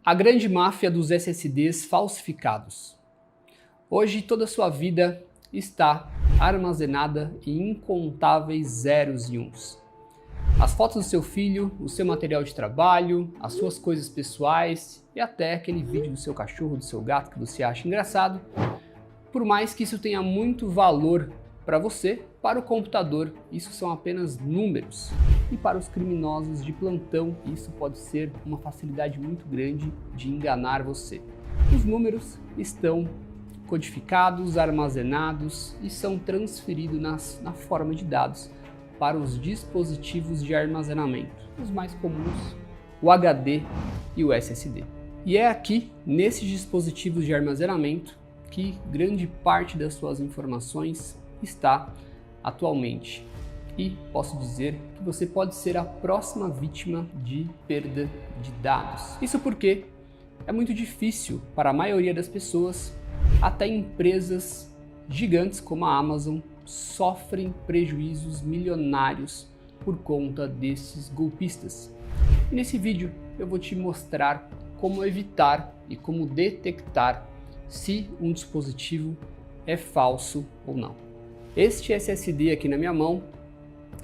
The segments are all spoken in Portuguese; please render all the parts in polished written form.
A grande máfia dos SSDs falsificados. Hoje toda a sua vida está armazenada em incontáveis zeros e uns. As fotos do seu filho, o seu material de trabalho, as suas coisas pessoais e até aquele vídeo do seu cachorro, do seu gato que você acha engraçado. Por mais que isso tenha muito valor para você, para o computador isso são apenas números. E para os criminosos de plantão isso pode ser uma facilidade muito grande de enganar você. Os números estão codificados, armazenados e são transferidos na forma de dados para os dispositivos de armazenamento, os mais comuns, o HD e o SSD. E é aqui, nesses dispositivos de armazenamento, que grande parte das suas informações está atualmente. E posso dizer que você pode ser a próxima vítima de perda de dados. Isso porque é muito difícil para a maioria das pessoas, até empresas gigantes como a Amazon sofrem prejuízos milionários por conta desses golpistas. E nesse vídeo eu vou te mostrar como evitar e como detectar se um dispositivo é falso ou não. Este SSD aqui na minha mão,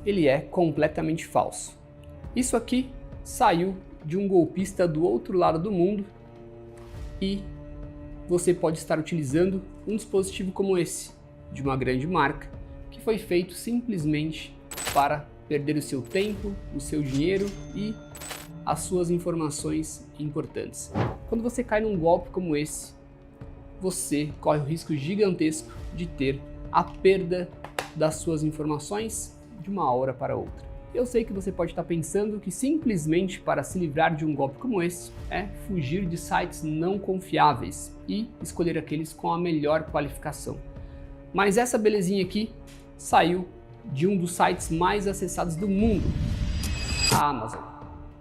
ele é completamente falso. Isso aqui saiu de um golpista do outro lado do mundo e você pode estar utilizando um dispositivo como esse, de uma grande marca, que foi feito simplesmente para perder o seu tempo, o seu dinheiro e as suas informações importantes. Quando você cai num golpe como esse, você corre o risco gigantesco de ter a perda das suas informações de uma hora para outra. Eu sei que você pode estar pensando que simplesmente para se livrar de um golpe como esse é fugir de sites não confiáveis e escolher aqueles com a melhor qualificação. Mas essa belezinha aqui saiu de um dos sites mais acessados do mundo, a Amazon.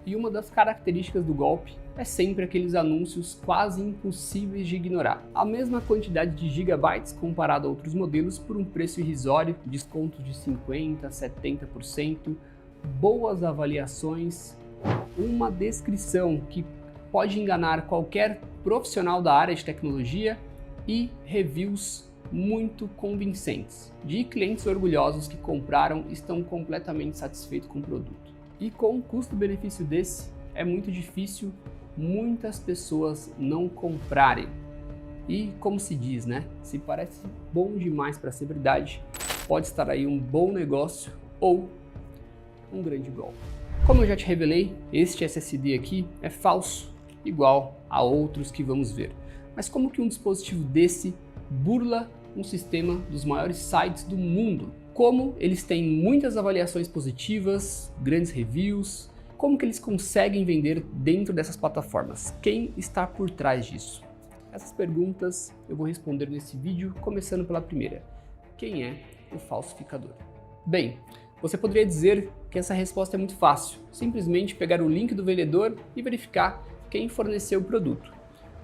E uma das características do golpe é sempre aqueles anúncios quase impossíveis de ignorar. A mesma quantidade de gigabytes comparado a outros modelos por um preço irrisório, desconto de 50%, 70%, boas avaliações, uma descrição que pode enganar qualquer profissional da área de tecnologia e reviews muito convincentes, de clientes orgulhosos que compraram e estão completamente satisfeitos com o produto. E com um custo-benefício desse, é muito difícil muitas pessoas não comprarem. E como se diz, né? Se parece bom demais para ser verdade, pode estar aí um bom negócio ou um grande golpe. Como eu já te revelei, este SSD aqui é falso, igual a outros que vamos ver. Mas como que um dispositivo desse burla um sistema dos maiores sites do mundo? Como eles têm muitas avaliações positivas, grandes reviews, como que eles conseguem vender dentro dessas plataformas? Quem está por trás disso? Essas perguntas eu vou responder nesse vídeo, começando pela primeira. Quem é o falsificador? Bem, você poderia dizer que essa resposta é muito fácil. Simplesmente pegar o link do vendedor e verificar quem forneceu o produto.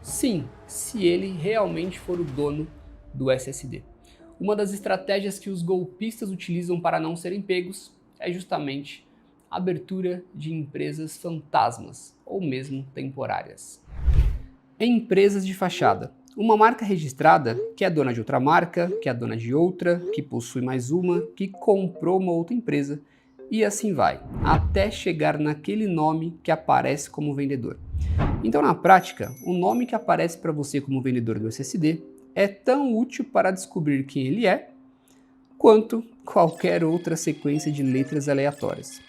Sim, se ele realmente for o dono do SSD. Uma das estratégias que os golpistas utilizam para não serem pegos é justamente a abertura de empresas fantasmas ou mesmo temporárias. Empresas de fachada. Uma marca registrada que é dona de outra marca, que é dona de outra, que possui mais uma, que comprou uma outra empresa e assim vai, até chegar naquele nome que aparece como vendedor. Então, na prática, o nome que aparece para você como vendedor do SSD é tão útil para descobrir quem ele é, quanto qualquer outra sequência de letras aleatórias.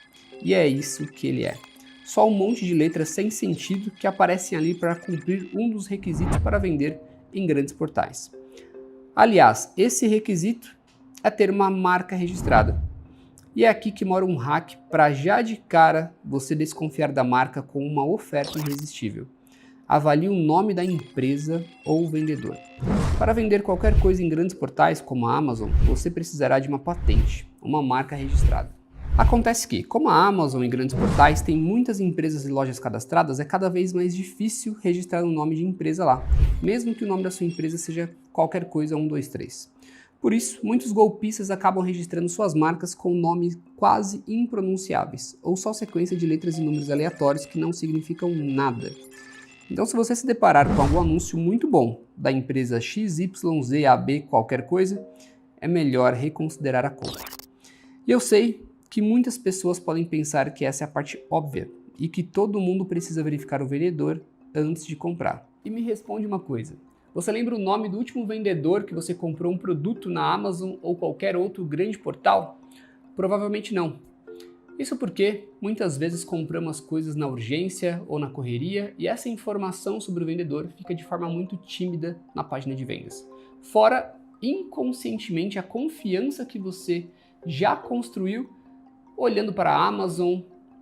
E é isso que ele é. Só um monte de letras sem sentido que aparecem ali para cumprir um dos requisitos para vender em grandes portais. Aliás, esse requisito é ter uma marca registrada. E é aqui que mora um hack para já de cara você desconfiar da marca com uma oferta irresistível. Avalie o nome da empresa ou vendedor. Para vender qualquer coisa em grandes portais como a Amazon, você precisará de uma patente, uma marca registrada. Acontece que, como a Amazon e grandes portais têm muitas empresas e lojas cadastradas, é cada vez mais difícil registrar um nome de empresa lá, mesmo que o nome da sua empresa seja qualquer coisa 123. Por isso, muitos golpistas acabam registrando suas marcas com nomes quase impronunciáveis, ou só sequência de letras e números aleatórios que não significam nada. Então, se você se deparar com algum anúncio muito bom da empresa XYZAB qualquer coisa, é melhor reconsiderar a compra. E eu sei que muitas pessoas podem pensar que essa é a parte óbvia e que todo mundo precisa verificar o vendedor antes de comprar. E me responde uma coisa. Você lembra o nome do último vendedor que você comprou um produto na Amazon ou qualquer outro grande portal? Provavelmente não. Isso porque muitas vezes compramos as coisas na urgência ou na correria e essa informação sobre o vendedor fica de forma muito tímida na página de vendas. Fora, inconscientemente, a confiança que você já construiu olhando para a Amazon,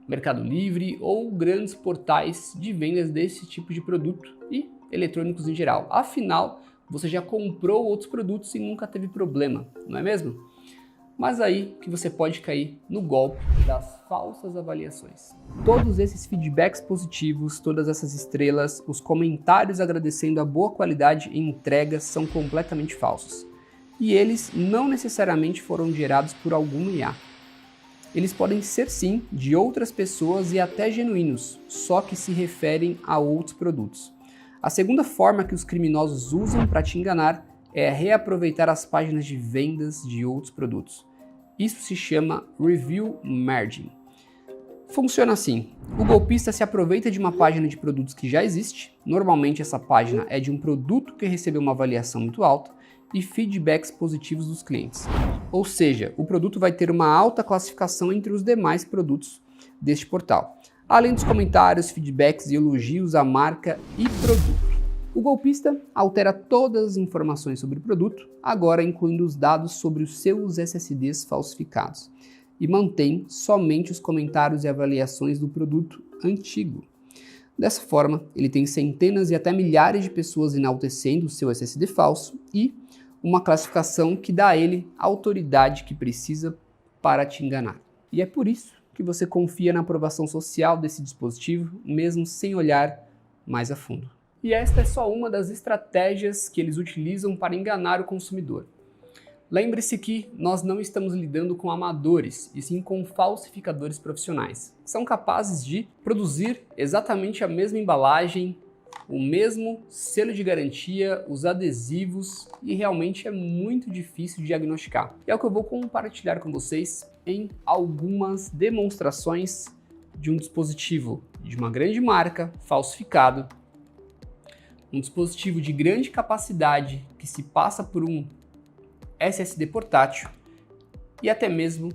Mercado Livre ou grandes portais de vendas desse tipo de produto e eletrônicos em geral. Afinal, você já comprou outros produtos e nunca teve problema, não é mesmo? Mas aí que você pode cair no golpe das falsas avaliações. Todos esses feedbacks positivos, todas essas estrelas, os comentários agradecendo a boa qualidade e entrega são completamente falsos. E eles não necessariamente foram gerados por algum IA. Eles podem ser sim de outras pessoas e até genuínos, só que se referem a outros produtos. A segunda forma que os criminosos usam para te enganar é reaproveitar as páginas de vendas de outros produtos. Isso se chama Review Margin. Funciona assim: o golpista se aproveita de uma página de produtos que já existe, normalmente essa página é de um produto que recebeu uma avaliação muito alta, e feedbacks positivos dos clientes. Ou seja, o produto vai ter uma alta classificação entre os demais produtos deste portal, além dos comentários, feedbacks e elogios à marca e produto. O golpista altera todas as informações sobre o produto, agora incluindo os dados sobre os seus SSDs falsificados, e mantém somente os comentários e avaliações do produto antigo. Dessa forma, ele tem centenas e até milhares de pessoas enaltecendo o seu SSD falso e uma classificação que dá a ele a autoridade que precisa para te enganar. E é por isso que você confia na aprovação social desse dispositivo, mesmo sem olhar mais a fundo. E esta é só uma das estratégias que eles utilizam para enganar o consumidor. Lembre-se que nós não estamos lidando com amadores, e sim com falsificadores profissionais, que são capazes de produzir exatamente a mesma embalagem, o mesmo selo de garantia, os adesivos, e realmente é muito difícil de diagnosticar. E é o que eu vou compartilhar com vocês em algumas demonstrações de um dispositivo de uma grande marca falsificado, um dispositivo de grande capacidade que se passa por um SSD portátil e até mesmo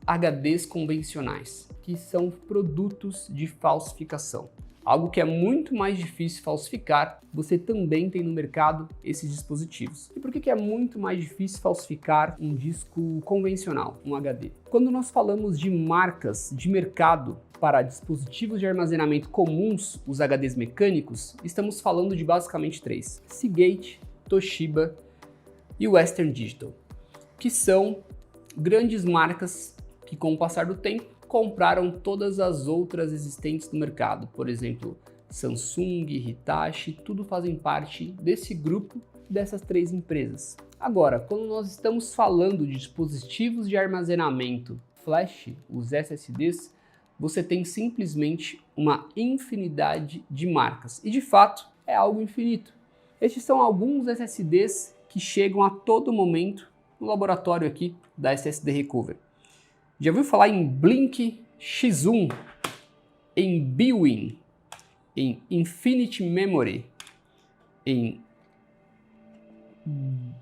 HDs convencionais, que são produtos de falsificação. Algo que é muito mais difícil falsificar, você também tem no mercado esses dispositivos. E por que é muito mais difícil falsificar um disco convencional, um HD? Quando nós falamos de marcas de mercado para dispositivos de armazenamento comuns, os HDs mecânicos, estamos falando de basicamente três: Seagate, Toshiba e Western Digital, que são grandes marcas que, com o passar do tempo, compraram todas as outras existentes no mercado. Por exemplo, Samsung, Hitachi, tudo fazem parte desse grupo dessas três empresas. Agora, quando nós estamos falando de dispositivos de armazenamento flash, os SSDs, você tem simplesmente uma infinidade de marcas. E de fato, é algo infinito. Estes são alguns SSDs que chegam a todo momento no laboratório aqui da SSD Recover. Já ouviu falar em Blink X1, em Bwin, em Infinity Memory, em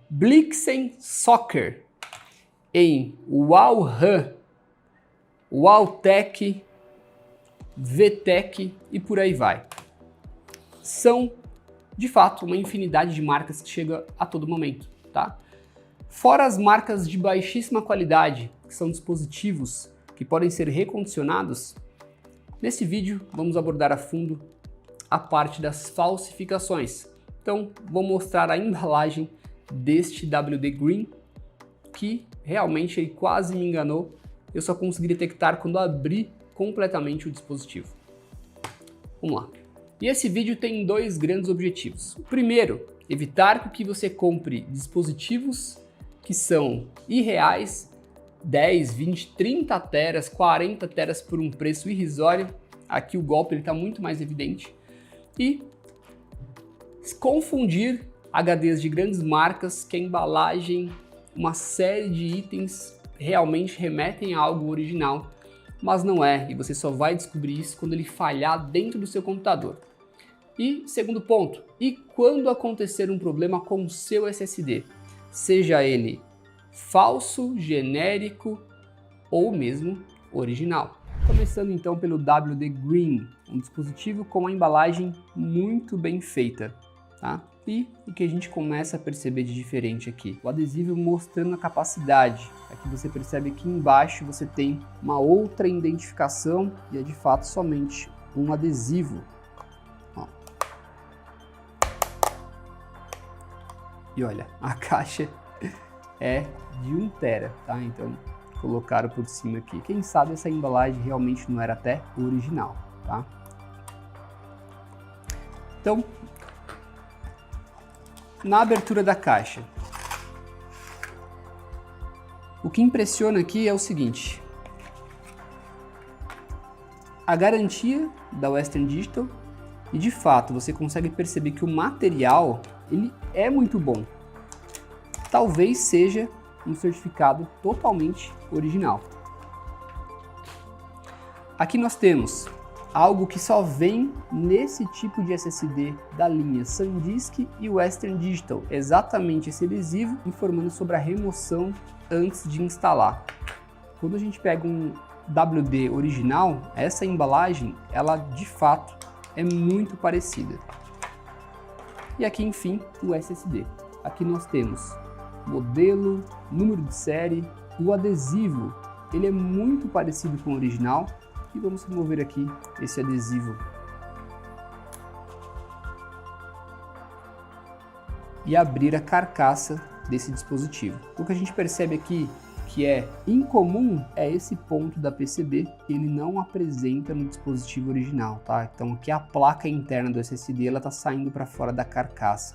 Blixen Soccer, em WowRAM, WowTech, VTech e por aí vai. São, de fato, uma infinidade de marcas que chega a todo momento, tá? Fora as marcas de baixíssima qualidade, que são dispositivos que podem ser recondicionados, nesse vídeo vamos abordar a fundo a parte das falsificações. Então, vou mostrar a embalagem deste WD Green, que realmente ele quase me enganou. Eu só consegui detectar quando abri completamente o dispositivo. Vamos lá. E esse vídeo tem dois grandes objetivos. O primeiro, evitar que você compre dispositivos que são irreais, 10, 20, 30 teras, 40 teras por um preço irrisório. Aqui o golpe está muito mais evidente. e confundir HDs de grandes marcas que a embalagem, uma série de itens realmente remetem a algo original, mas não é, e você só vai descobrir isso quando ele falhar dentro do seu computador. E segundo ponto, e quando acontecer um problema com o seu SSD, seja ele falso, genérico ou mesmo original? Começando então pelo WD Green, um dispositivo com uma embalagem muito bem feita, tá? E o que a gente começa a perceber de diferente aqui? O adesivo mostrando a capacidade. Aqui você percebe que embaixo você tem uma outra identificação e é de fato somente um adesivo. Ó. E olha, a caixa é de 1 TB, tá? Então colocaram por cima aqui. Quem sabe essa embalagem realmente não era até original, tá? Então, na abertura da caixa, o que impressiona aqui é o seguinte: a garantia da Western Digital, e de fato você consegue perceber que o material ele é muito bom. Talvez seja um certificado totalmente original. Aqui nós temos algo que só vem nesse tipo de SSD da linha SanDisk e Western Digital, exatamente esse adesivo informando sobre a remoção antes de instalar. Quando a gente pega um WD original, essa embalagem, ela de fato é muito parecida. E aqui, enfim, o SSD. Aqui nós temos modelo, número de série, o adesivo, ele é muito parecido com o original. E vamos remover aqui esse adesivo. E abrir a carcaça desse dispositivo. O que a gente percebe aqui que é incomum é esse ponto da PCB que ele não apresenta no dispositivo original, tá? Então aqui a placa interna do SSD ela está saindo para fora da carcaça.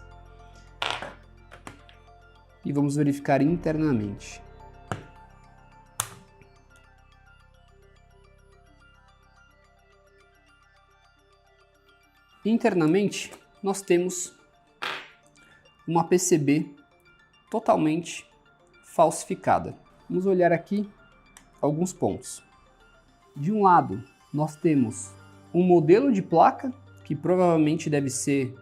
E vamos verificar internamente. Internamente, nós temos uma PCB totalmente falsificada. Vamos olhar aqui alguns pontos. De um lado, nós temos um modelo de placa, que provavelmente deve ser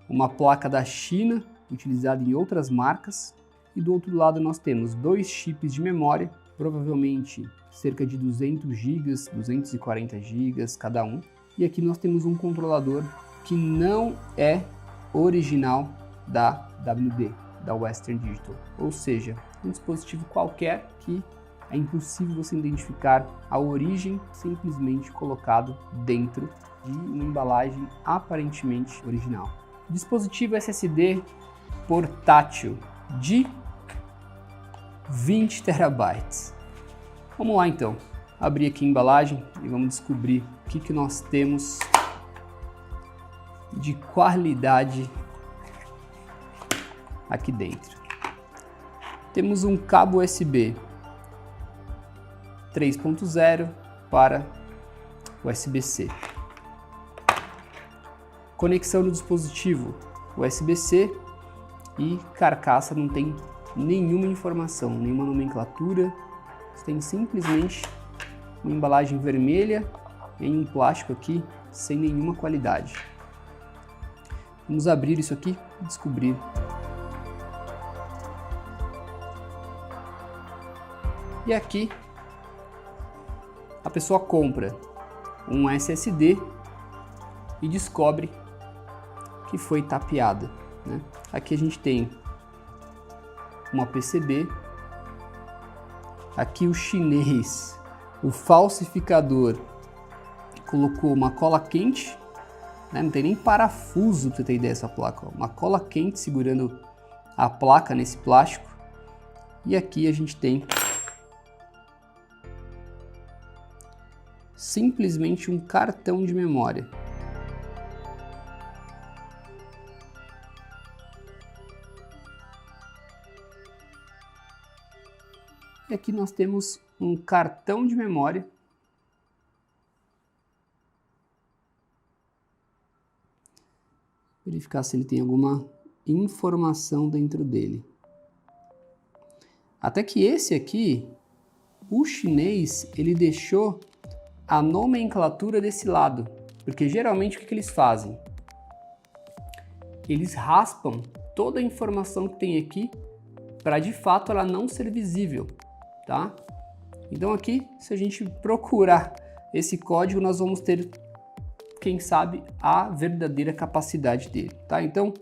uma placa da China, utilizada em outras marcas. E do outro lado nós temos 2 chips de memória, provavelmente cerca de 200 GB, 240 GB cada um. E aqui nós temos um controlador que não é original da WD, da Western Digital. Ou seja, um dispositivo qualquer que é impossível você identificar a origem simplesmente colocado dentro de uma embalagem aparentemente original. Dispositivo SSD portátil de 20 TB. Vamos lá então, abrir aqui a embalagem e vamos descobrir o que nós temos de qualidade aqui dentro. Temos um cabo USB 3.0 para USB-C. Conexão do dispositivo USB-C e carcaça não tem nenhuma informação, nenhuma nomenclatura. Tem simplesmente uma embalagem vermelha em um plástico aqui sem nenhuma qualidade. Vamos abrir isso aqui e descobrir. E aqui a pessoa compra um SSD e descobre que foi tapeada, né? Aqui a gente tem uma PCB. Aqui o chinês, o falsificador, colocou uma cola quente, né? Não tem nem parafuso para você ter ideia dessa placa, ó. Uma cola quente segurando a placa nesse plástico. E aqui a gente tem simplesmente um cartão de memória. E aqui nós temos um cartão de memória verificar se ele tem alguma informação dentro dele. Até que esse aqui, o chinês, ele deixou a nomenclatura desse lado, porque geralmente o que eles fazem? Eles raspam toda a informação que tem aqui para de fato ela não ser visível, tá? Então aqui, se a gente procurar esse código, nós vamos ter, quem sabe, a verdadeira capacidade dele, tá? Então,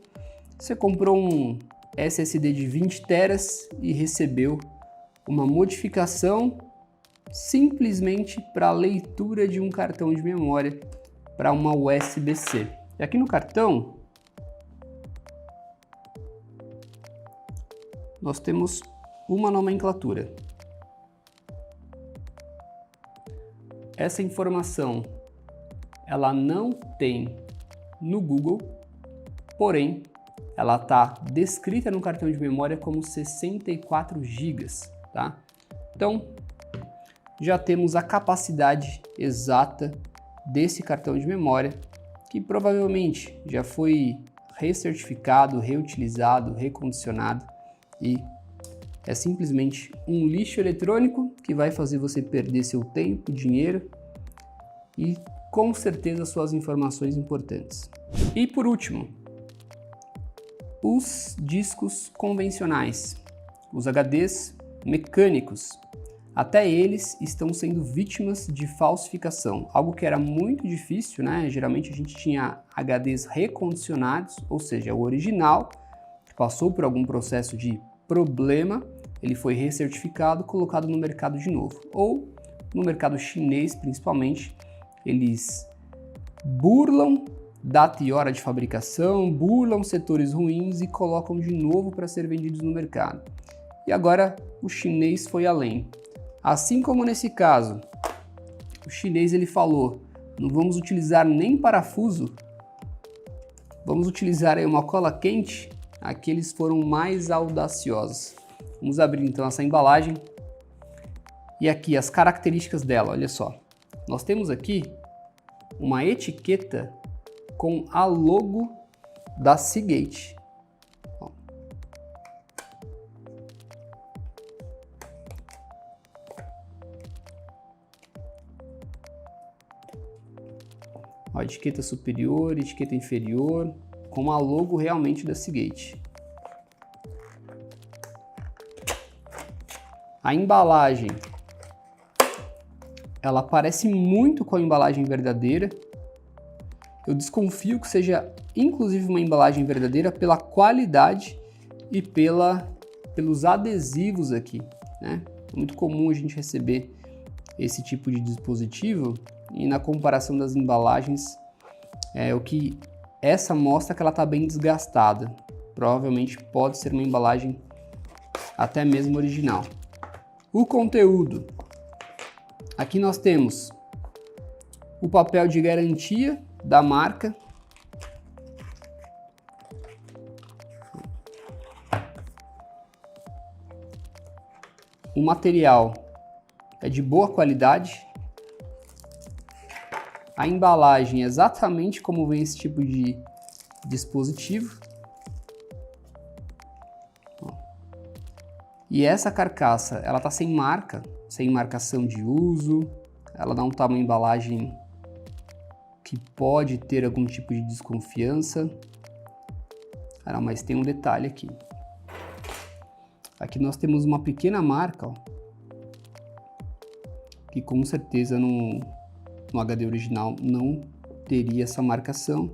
você comprou um SSD de 20 teras e recebeu uma modificação simplesmente para a leitura de um cartão de memória para uma USB-C. E aqui no cartão, nós temos uma nomenclatura. Essa informação, ela não tem no Google, porém, ela está descrita no cartão de memória como 64 GB, tá? Então, já temos a capacidade exata desse cartão de memória, que provavelmente já foi recertificado, reutilizado, recondicionado e é simplesmente um lixo eletrônico que vai fazer você perder seu tempo, dinheiro e com certeza suas informações importantes. E por último, os discos convencionais, os HDs mecânicos. Até eles estão sendo vítimas de falsificação, algo que era muito difícil, né? Geralmente a gente tinha HDs recondicionados, ou seja, o original, que passou por algum processo de problema, ele foi recertificado, colocado no mercado de novo. Ou no mercado chinês, principalmente, eles burlam data e hora de fabricação, burlam setores ruins e colocam de novo para ser vendidos no mercado. E agora o chinês foi além. Assim como nesse caso, o chinês ele falou, não vamos utilizar nem parafuso, vamos utilizar aí uma cola quente. Aqui eles foram mais audaciosos. Vamos abrir então essa embalagem e aqui as características dela, olha só. Nós temos aqui uma etiqueta com a logo da Seagate. Ó, etiqueta superior, etiqueta inferior, com a logo realmente da Seagate. A embalagem, ela parece muito com a embalagem verdadeira. Eu desconfio que seja inclusive uma embalagem verdadeira pela qualidade e pelos adesivos aqui, né? É muito comum a gente receber esse tipo de dispositivo e na comparação das embalagens, o que essa mostra que ela está bem desgastada. Provavelmente pode ser uma embalagem até mesmo original. O conteúdo. Aqui nós temos o papel de garantia da marca. O material é de boa qualidade. A embalagem é exatamente como vem esse tipo de dispositivo. E essa carcaça, ela tá sem marca, sem marcação de uso. Ela dá um tamanho de embalagem que pode ter algum tipo de desconfiança. Mas tem um detalhe aqui. Aqui nós temos uma pequena marca, ó, que com certeza no HD original não teria essa marcação.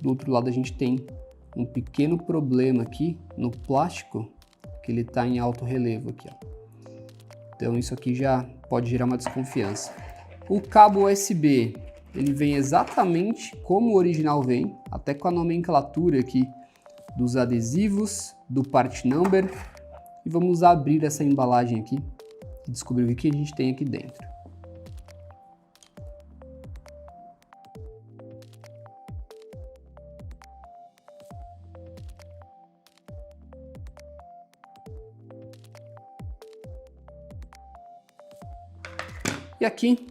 Do outro lado a gente tem um pequeno problema aqui no plástico, que ele está em alto relevo aqui, ó. Então isso aqui já pode gerar uma desconfiança. O cabo USB, ele vem exatamente como o original vem, até com a nomenclatura aqui dos adesivos, do part number. E vamos abrir essa embalagem aqui e descobrir o que a gente tem aqui dentro. E aqui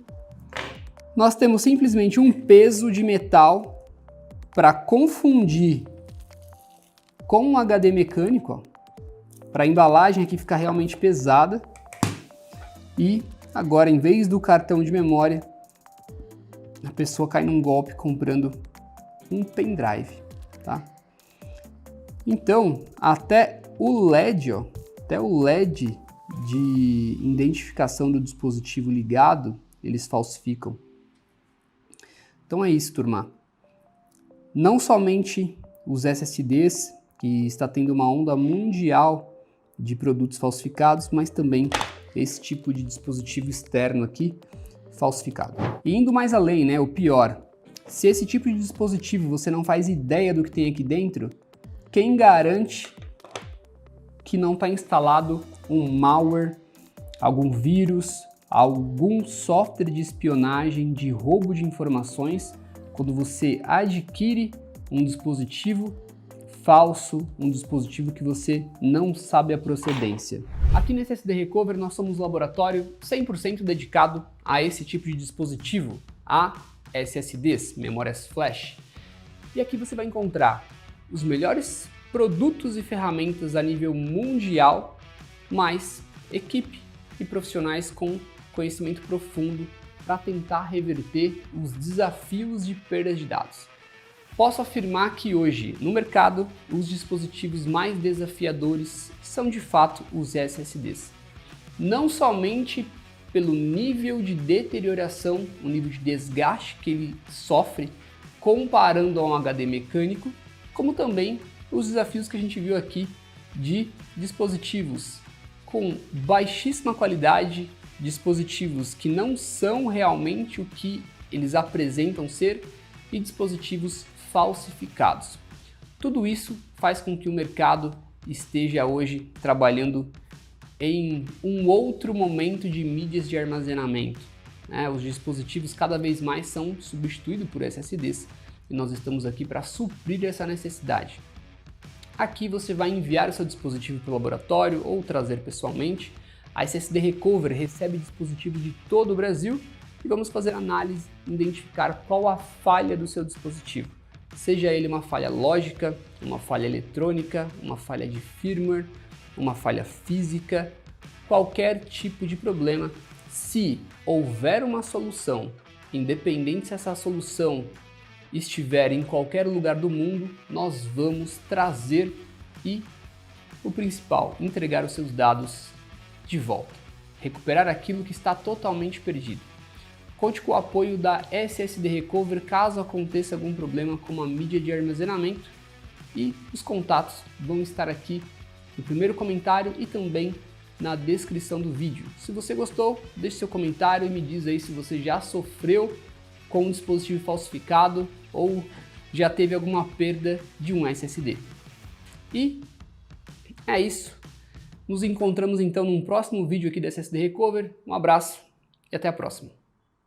nós temos simplesmente um peso de metal para confundir com um HD mecânico, para a embalagem aqui ficar realmente pesada. E agora, em vez do cartão de memória, a pessoa cai num golpe comprando um pendrive, tá? Então, até o LED de identificação do dispositivo ligado, eles falsificam. Então é isso, turma. Não somente os SSDs, que está tendo uma onda mundial de produtos falsificados, mas também esse tipo de dispositivo externo aqui falsificado. E indo mais além, né, o pior, se esse tipo de dispositivo você não faz ideia do que tem aqui dentro, quem garante que não está instalado um malware, algum vírus, algum software de espionagem, de roubo de informações, quando você adquire um dispositivo falso, um dispositivo que você não sabe a procedência. Aqui nesse SSD Recover nós somos um laboratório 100% dedicado a esse tipo de dispositivo, a SSDs, memórias flash. E aqui você vai encontrar os melhores produtos e ferramentas a nível mundial, mais equipe e profissionais com conhecimento profundo para tentar reverter os desafios de perda de dados. Posso afirmar que hoje, no mercado, os dispositivos mais desafiadores são de fato os SSDs. Não somente pelo nível de deterioração, o nível de desgaste que ele sofre comparando a um HD mecânico, como também os desafios que a gente viu aqui de dispositivos com baixíssima qualidade, dispositivos que não são realmente o que eles apresentam ser e dispositivos falsificados. Tudo isso faz com que o mercado esteja hoje trabalhando em um outro momento de mídias de armazenamento. Os dispositivos cada vez mais são substituídos por SSDs e nós estamos aqui para suprir essa necessidade. Aqui você vai enviar o seu dispositivo para o laboratório ou trazer pessoalmente. A SSD Recover recebe dispositivos de todo o Brasil e vamos fazer análise e identificar qual a falha do seu dispositivo. Seja ele uma falha lógica, uma falha eletrônica, uma falha de firmware, uma falha física, qualquer tipo de problema. Se houver uma solução, independente se essa solução estiver em qualquer lugar do mundo, nós vamos trazer e, o principal, entregar os seus dados de volta. Recuperar aquilo que está totalmente perdido. Conte com o apoio da SSD Recover caso aconteça algum problema com a mídia de armazenamento e os contatos vão estar aqui no primeiro comentário e também na descrição do vídeo. Se você gostou, deixe seu comentário e me diz aí se você já sofreu com um dispositivo falsificado ou já teve alguma perda de um SSD. E é isso. Nos encontramos então num próximo vídeo aqui da SSD Recover. Um abraço e até a próxima.